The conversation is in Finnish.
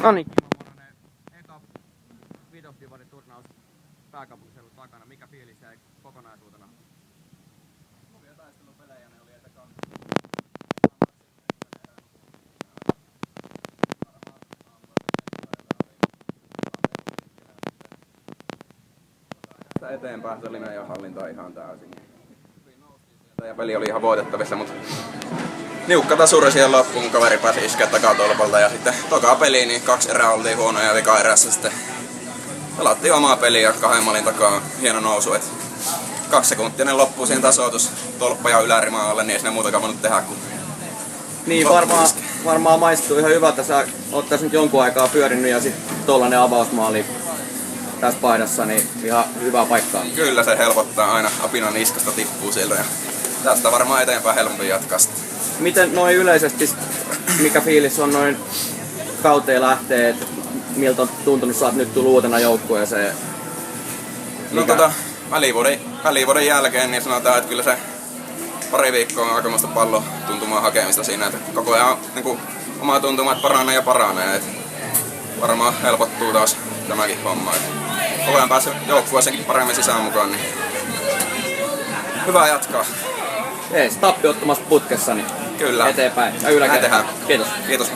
Noniin. Eka Vidos-Divari-turnaus pääkaupunkiseudun takana. Mikä fiilis jäi kokonaisuutena? Kovia taistelupelejä ne oli, että eteenpäin se oli meidän hallinta ihan täysin. Ja peli oli ihan voitettavissa, mutta niukka tasuri siihen loppuun, kun kaveri pääsi iskeä takatolpalta. Ja sitten toka peliin, niin 2 erää oltiin huonoja ja vika erässä sitten pelattiin omaa peliä ja 2 maalin takaa hieno nousu. 2 sekuntia loppuu siihen tasoitus tolppa ja ylärimaa alle, niin ei sinne muutakaan voinut tehdä kuin Niin varmaan maistuu ihan hyvältä. Sä oot tässä nyt jonkun aikaa pyörinyt ja sitten tollanen avausmaali tässä paidassa, niin ihan hyvää paikkaa. Kyllä se helpottaa aina, apinan niskasta tippuu sieltä ja tästä varmaan eteenpäin helpompi jatkaa. Miten noin yleisesti, mikä fiilis on noin kauteen lähtee, että miltä on tuntunut, sä oot nyt tullut uutena joukkueeseen? No välivuoden jälkeen niin sanotaan, että kyllä se pari viikkoa on aikamoista pallon tuntumaa hakemista siinä, että koko ajan niin omaa tuntumaa, että paranee. Että varmaan helpottuu taas tämäkin homma. Että koko ajan pääsee joukkueeseenkin paremmin sisään mukaan, niin hyvä jatkaa. Tappi ottamassa putkessa, niin kyllä. Eteenpäin ja yläkäteen. Näin tehdään. Kiitos. Kiitos.